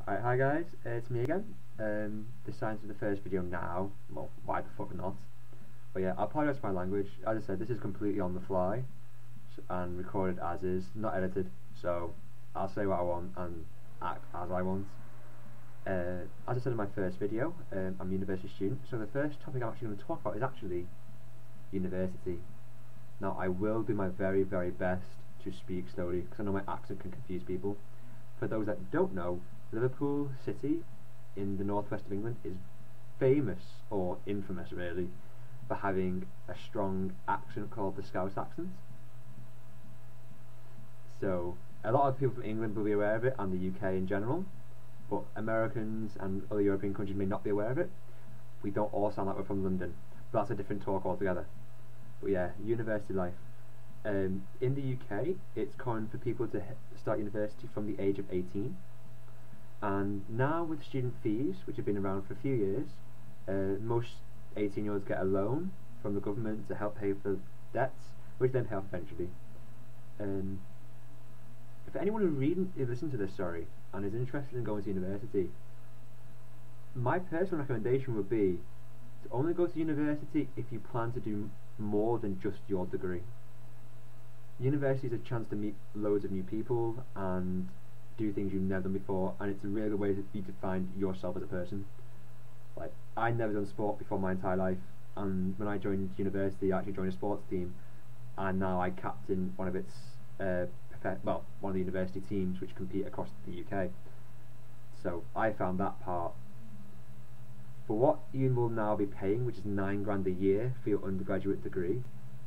Alright, hi guys, it's me again. This is the first video now. Well, why the fuck not? But yeah, I apologize for my language. As I said, this is completely on the fly and recorded as is, not edited. So I'll say what I want and act as I want. As I said in my first video, I'm a university student. So the first topic I'm actually going to talk about is actually university. Now I will do my very, very best to speak slowly because I know my accent can confuse people. For those that don't know, Liverpool City in the northwest of England is famous, or infamous really, for having a strong accent called the Scouse accent. So a lot of people from England will be aware of it, and the UK in general, but Americans and other European countries may not be aware of it. We don't all sound like we're from London, but that's a different talk altogether. But yeah, university life. In the UK, it's common for people to start university from the age of 18. And now with student fees, which have been around for a few years, most 18-year-olds get a loan from the government to help pay for debts, which then pay off eventually. If anyone who listens to this, and is interested in going to university, my personal recommendation would be to only go to university if you plan to do more than just your degree. University is a chance to meet loads of new people and do things you've never done before, and it's a really good way for you to find yourself as a person. Like, I'd never done sport before my entire life, and when I joined university I actually joined a sports team, and now I captain one of its one of the university teams which compete across the UK. So I found that part. For what you will now be paying, which is £9 grand a year for your undergraduate degree,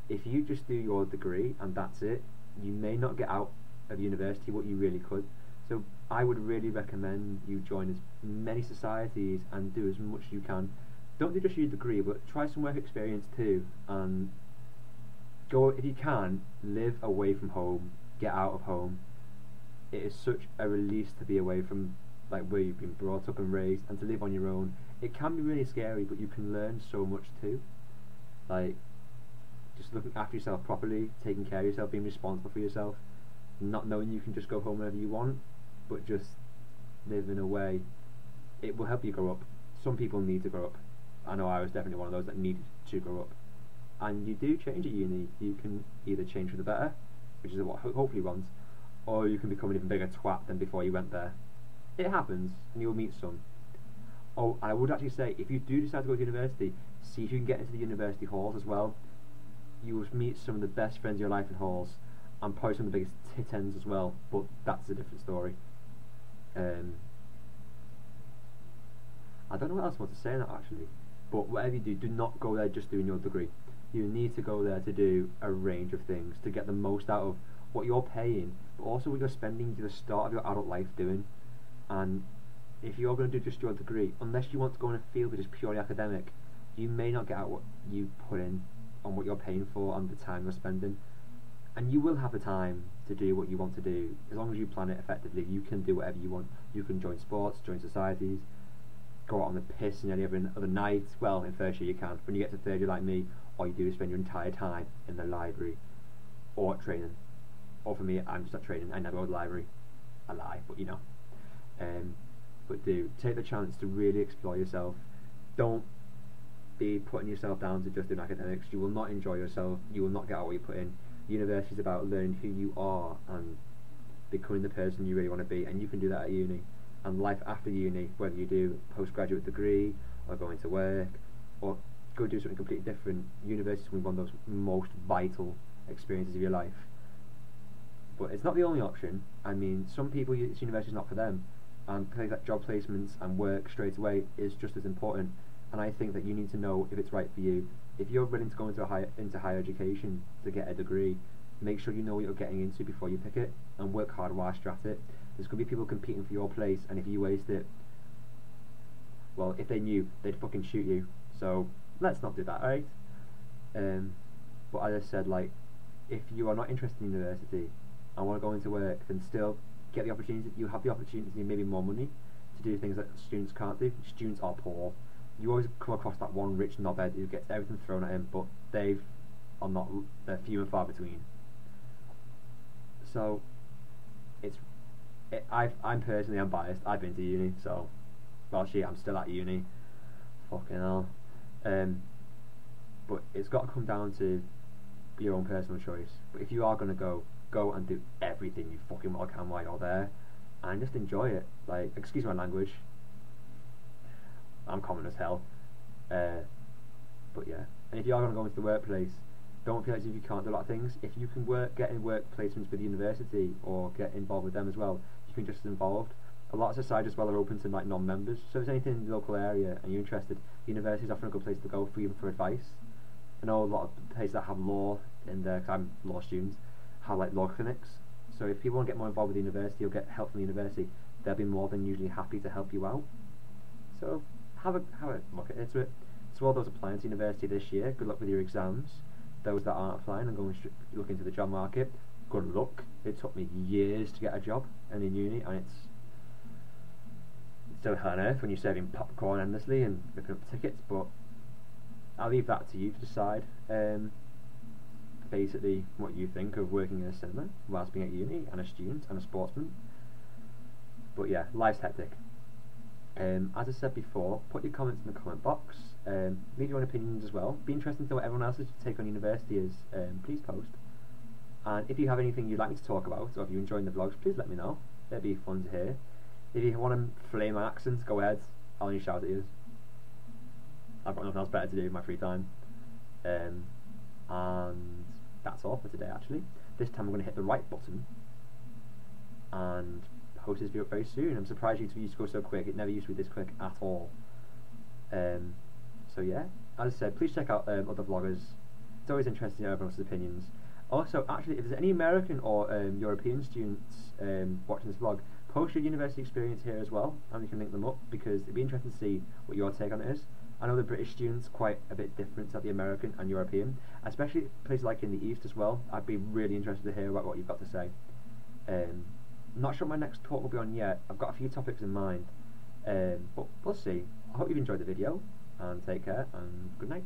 if you just do your degree and that's it, you may not get out of university what you really could. So I would really recommend you join as many societies and do as much as you can. Don't do just your degree, but try some work experience too, and go, if you can, live away from home, get out of home. It is such a release to be away from where you've been brought up and raised, and to live on your own. It can be really scary, but you can learn so much too. Just looking after yourself properly, taking care of yourself, being responsible for yourself, not knowing you can just go home whenever you want, but just live in a way. It will help you grow up. Some people need to grow up. I know I was definitely one of those that needed to grow up. And you do change at uni. You can either change for the better, which is what hopefully you want, or you can become an even bigger twat than before you went there. It happens, and you'll meet some. Oh, and I would actually say, if you do decide to go to university, see if you can get into the university halls as well. You will meet some of the best friends of your life in halls, and probably some of the biggest tit ends as well, but that's a different story. I don't know what else I want to say on that actually, but whatever you do, do not go there just doing your degree. You need to go there to do a range of things, to get the most out of what you're paying, but also what you're spending to the start of your adult life doing. And if you're going to do just your degree, unless you want to go in a field which is purely academic, you may not get out what you put in on what you're paying for and the time you're spending. And you will have the time to do what you want to do. As long as you plan it effectively, you can do whatever you want. You can join sports, join societies, go out on the piss and every other night. Well, in first year you can. When you get to third year like me, all you do is spend your entire time in the library or training. Or for me, I'm just not training. I never go to the library. I lie, but you know. But do take the chance to really explore yourself. Don't be putting yourself down to just doing academics. You will not enjoy yourself. You will not get out what you put in. University is about learning who you are and becoming the person you really want to be, and you can do that at uni. And life after uni, whether you do a postgraduate degree or go into work or go do something completely different, university is one of those most vital experiences of your life. But it's not the only option. I mean, some people, university is not for them, and things like job placements and work straight away is just as important. And I think that you need to know if it's right for you. If you're willing to go into higher education to get a degree, make sure you know what you're getting into before you pick it, and work hard whilst you're at it. There's going to be people competing for your place, and if you waste it, well, if they knew, they'd fucking shoot you. So let's not do that, right? But as I said, if you are not interested in university and want to go into work, then still get the opportunity. You have the opportunity, maybe more money, to do things that students can't do. Students are poor. You always come across that one rich knobhead who gets everything thrown at him, but they're few and far between. So it's I'm personally biased. I've been to uni, so well, shit, I'm still at uni. Fucking hell. Um, but it's got to come down to your own personal choice. But if you are gonna go and do everything you fucking well can while you're there, and just enjoy it. Like, excuse my language. I'm common as hell. But yeah, and if you are gonna go into the workplace, don't feel as if you can't do a lot of things. If you can get in work placements with the university or get involved with them as well, you can just get involved. A lot of societies as well are open to like non-members. So if there's anything in the local area and you're interested, the university is often a good place to go for you for advice. I know a lot of places that have law in there, because I'm law students, have like law clinics. So if people want to get more involved with the university or get help from the university, they'll be more than usually happy to help you out. So have a look at it. So all those applying to university this year, good luck with your exams. Those that aren't applying and going to look into the job market, good luck. It took me years to get a job and in uni, and it's still hell on earth when you're serving popcorn endlessly and ripping up tickets, but I'll leave that to you to decide basically what you think of working in a cinema whilst being at uni and a student and a sportsman. But yeah, life's hectic. As I said before, put your comments in the comment box, leave your own opinions as well. Be interested to know what everyone else's take on university is. Please post. And if you have anything you'd like me to talk about, or if you're enjoying the vlogs, please let me know. It'd be fun to hear. If you want to flame my accents, go ahead. I'll only shout at you. I've got nothing else better to do in my free time. And that's all for today actually. This time I'm going to hit the right button and post this video up very soon. I'm surprised YouTube used to go so quick. It never used to be this quick at all. So yeah, as I said, please check out other vloggers. It's always interesting to know everyone else's opinions. Also, actually, if there's any American or European students watching this vlog, post your university experience here as well, and we can link them up, because it'd be interesting to see what your take on it is. I know the British students quite a bit different to the American and European, especially places like in the East as well. I'd be really interested to hear about what you've got to say. Not sure what my next talk will be on yet. I've got a few topics in mind, but we'll see. I hope you've enjoyed the video, and take care, and good night.